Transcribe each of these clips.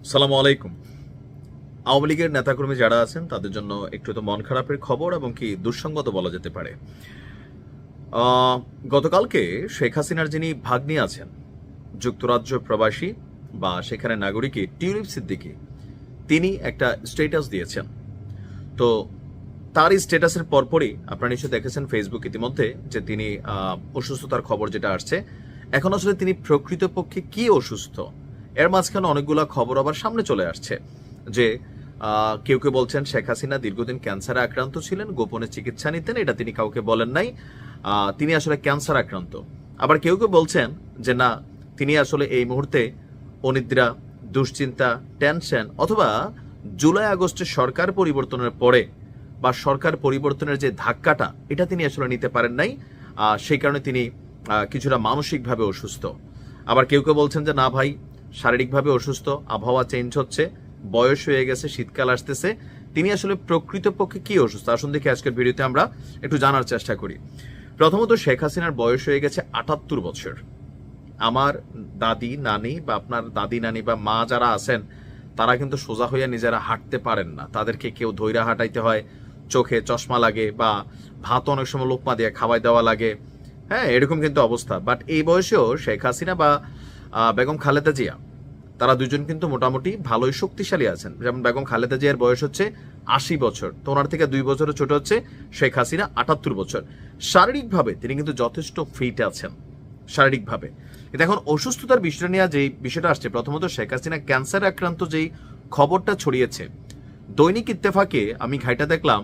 সালামু আলাইকুম। আওয়ামী লীগের নেতাকর্মী যারা আছেন তাদের জন্য একটু তো মন খারাপের খবর এবং কি দুঃসংগত বলা যেতে পারে। গতকালকে শেখ হাসিনার যিনি ভাগ্নি আছেন, যুক্তরাজ্য প্রবাসী বা সেখানে নাগরিক টিউলিপ সিদ্দিকী, তিনি একটা স্ট্যাটাস দিয়েছেন। তো তার এই স্ট্যাটাসের পরপরই আপনারা নিশ্চয়ই দেখেছেন ফেসবুক ইতিমধ্যে যে তিনি অসুস্থতার খবর যেটা আসছে। এখন আসলে তিনি প্রকৃতপক্ষে কি অসুস্থ, এর মাঝখানে অনেকগুলো খবর আবার সামনে চলে আসছে যে কেউ কেউ বলছেন শেখ হাসিনা দীর্ঘদিন ক্যান্সারে আক্রান্ত ছিলেন, গোপনে চিকিৎসা নিতেন, এটা তিনি কাউকে বলেন নাই, তিনি আসলে ক্যান্সার আক্রান্ত। আবার কেউ কেউ বলছেন যে না, তিনি আসলে এই মুহূর্তে অনিদ্রা, দুশ্চিন্তা, টেনশন অথবা জুলাই আগস্টের সরকার পরিবর্তনের পরে বা সরকার পরিবর্তনের যে ধাক্কাটা এটা তিনি আসলে নিতে পারেন নাই, সেই কারণে তিনি কিছুটা মানসিকভাবে অসুস্থ। আবার কেউ কেউ বলছেন যে না ভাই, শারীরিকভাবে অসুস্থ, আবহাওয়া চেঞ্জ হচ্ছে, বয়স হয়ে গেছে, শীতকাল আসতেছে, তিনি আসলে প্রকৃতপক্ষে কি অসুস্থ আসুন দেখি আজকের ভিডিওতে আমরা একটু জানার চেষ্টা করি। প্রথমত শেখ হাসিনার বয়স হয়ে গেছে ৭৮ বছর। আমার দাদি নানি বা আপনার দাদি নানি বা মা যারা আছেন তারা কিন্তু সোজা হইয়া নিজেরা হাঁটতে পারেন না, তাদেরকে কেউ ধৈর্য হাঁটাইতে হয়, চোখে চশমা লাগে বা ভাত অনেক সময় লোকমা দিয়ে খাওয়াই দেওয়া লাগে। হ্যাঁ, এরকম কিন্তু অবস্থা। বাট এই বয়সেও শেখ হাসিনা বা বেগম খালেদা জিয়া, তারা দুজন কিন্তু মোটামুটি ভালোই শক্তিশালী আছেন। যেমন বেগম খালেদা জিয়ার বয়স হচ্ছে ৮০ বছর, তো ওনার থেকে ২ বছরের ছোট হচ্ছে শেখ হাসিনা ৭৮ বছর। শারীরিকভাবে তিনি কিন্তু যথেষ্ট ফিট আছেন শারীরিকভাবে। কিন্তু এখন অসুস্থতার বিষয়টা নিয়ে যে বিষয়টা আসছে, প্রথমত শেখ হাসিনা ক্যান্সারে আক্রান্ত যেই খবরটা ছড়িয়েছে, দৈনিক ইত্তেফাকে আমি ঘাইটা দেখলাম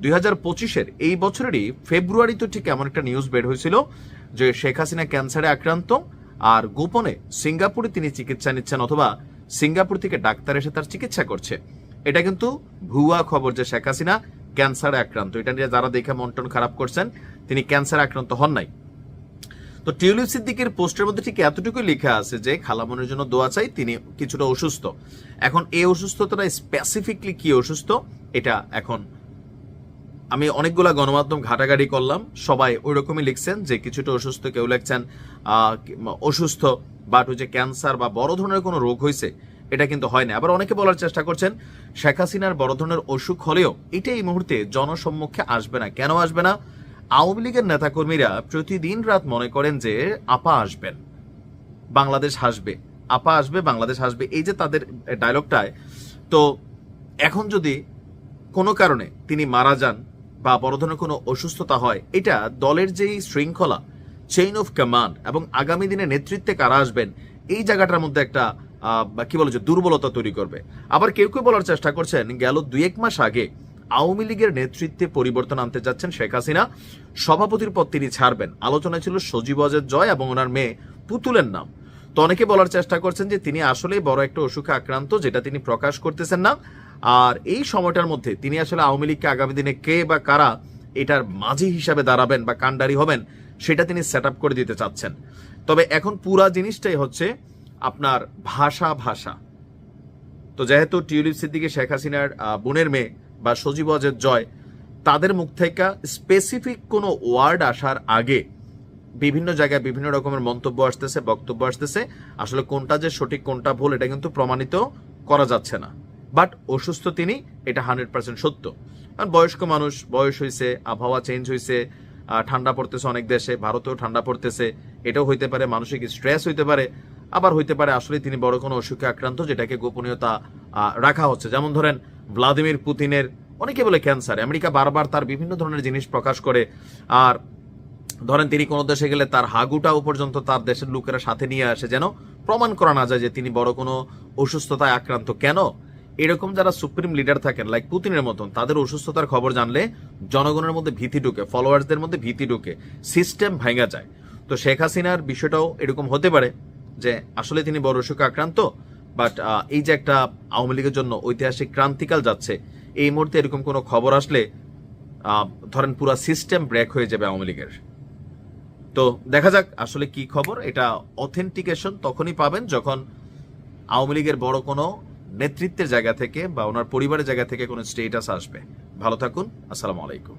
২০২৫-এর এই বছরেরই ফেব্রুয়ারি তো ঠিক এমন একটা নিউজ বের হয়েছিল যে শেখ হাসিনা ক্যান্সারে আক্রান্ত আর গোপনে সিঙ্গাপুরে তিনি চিকিৎসা নিচ্ছেন অথবা সিঙ্গাপুর থেকে ডাক্তার এসে তার চিকিৎসা করছে। এটা কিন্তু ভুয়া খবর যে শেখ হাসিনা ক্যান্সারে আক্রান্ত। এটা নিয়ে যারা দেখে মন টন খারাপ করছেন, তিনি ক্যান্সারে আক্রান্ত হন নাই। তো টিউলিপ সিদ্দিকের পোস্টের মধ্যে ঠিক এতটুকুই লেখা আছে যে খালামনের জন্য দোয়া চাই, তিনি কিছুটা অসুস্থ। এখন এই অসুস্থতাটা স্পেসিফিকলি কি অসুস্থ, এটা এখন আমি অনেকগুলা গণমাধ্যম ঘাটাঘাটি করলাম, সবাই ওই রকমই লিখছেন যে কিছুটা অসুস্থ, কেউ লিখছেন অসুস্থ বাট ওই যে ক্যান্সার বা বড় ধরনের কোনো রোগ হয়েছে এটা কিন্তু হয় না। আবার অনেকে বলার চেষ্টা করছেন শেখ হাসিনার বড় ধরনের অসুখ হলেও এটা এই মুহূর্তে জনসম্মুখে আসবে না। কেন আসবে না? আওয়ামী লীগের নেতাকর্মীরা প্রতিদিন রাত মনে করেন যে আপা আসবেন, বাংলাদেশ হাসবে, আপা আসবে, বাংলাদেশ হাসবে, এই যে তাদের ডায়লগটায়। তো এখন যদি কোনো কারণে তিনি মারা যান বা বড় ধরনের কোনো অসুস্থতা হয়, এটা দলের যেই শৃঙ্খলা, চেইন অফ কমান্ড এবং আগামী দিনে নেতৃত্বে কারা আসবেন এই জায়গাটার মধ্যে একটা কি বলে যে দুর্বলতা তৈরি করবে। আবার কেউ কেউ বলার চেষ্টা করছেন গেল ২-১ মাস আগে আওয়ামী লীগের নেতৃত্বে পরিবর্তন আনতে যাচ্ছেন শেখ হাসিনা, সভাপতির পদ তিনি ছাড়বেন। আলোচনায় ছিল সজীব ওয়াজেদ জয় এবং ওনার মেয়ে পুতুলের নাম। তো অনেকে বলার চেষ্টা করছেন যে তিনি আসলেই বড় একটা অসুখে আক্রান্ত, যেটা তিনি প্রকাশ করতেছেন না। আর এই সময়টার মধ্যে তিনি আসলে আওয়ামী লীগকে আগামী দিনে কে বা কারা এটার মাঝি হিসাবে দাঁড়াবেন বা কাণ্ডারি হবেন সেটা তিনি সেট আপ করে দিতে চাচ্ছেন। তবে এখন পুরা জিনিসটাই হচ্ছে আপনার ভাষা। তো যেহেতু টিউলিপ সিদ্দিকী শেখ হাসিনার বোনের মেয়ে বা সজীব ওয়াজেদ জয়, তাদের মুখ থেকে স্পেসিফিক কোনো ওয়ার্ড আসার আগে বিভিন্ন জায়গায় বিভিন্ন রকমের মন্তব্য আসতেছে, বক্তব্য আসতেছে। আসলে কোনটা যে সঠিক কোনটা ভুল এটা কিন্তু প্রমাণিত করা যাচ্ছে না। বাট অসুস্থ তিনি, এটা 100% সত্য। কারণ বয়স্ক মানুষ, বয়স হয়েছে, আবহাওয়া চেঞ্জ হয়েছে, ঠান্ডা পড়তেছে অনেক দেশে, ভারতেও ঠান্ডা পড়তেছে, এটাও হইতে পারে, মানসিক স্ট্রেস হইতে পারে, আবার হইতে পারে আসলে তিনি বড় কোনো অসুখে আক্রান্ত যেটাকে গোপনীয়তা রাখা হচ্ছে। যেমন ধরেন ভ্লাদিমির পুতিনের অনেকে বলে ক্যান্সার, আমেরিকা বারবার তার বিভিন্ন ধরনের জিনিস প্রকাশ করে। আর ধরেন তিনি কোনো দেশে গেলে তার হাগুটাও পর্যন্ত তার দেশের লোকেরা সাথে নিয়ে আসে, যেন প্রমাণ করা না যায় যে তিনি বড় কোনো অসুস্থতায় আক্রান্ত। কেন? এরকম যারা সুপ্রিম লিডার থাকেন লাইক পুতিনের মতন, তাদের অসুস্থতার খবর জানলে জনগণের মধ্যে ভীতি ঢুকে, ফলোয়ার্সদের মধ্যে ভীতি ঢুকে, সিস্টেম ভেঙে যায়। তো শেখ হাসিনার বিষয়টাও এরকম হতে পারে যে আসলে তিনি বড় অসুখে আক্রান্ত, বাট এই যে একটা আওয়ামী লীগের জন্য ঐতিহাসিক ক্রান্তিকাল যাচ্ছে, এই মুহূর্তে এরকম কোনো খবর আসলে ধরেন পুরা সিস্টেম ব্রেক হয়ে যাবে আওয়ামী লীগের। তো দেখা যাক আসলে কি খবর। এটা অথেন্টিকেশন তখনই পাবেন যখন আওয়ামী লীগের বড় কোনো নেতৃত্বের জায়গা থেকে বা ওনার পরিবারের জায়গা থেকে কোনো স্টেটাস আসবে। ভালো থাকুন, আসসালামু আলাইকুম।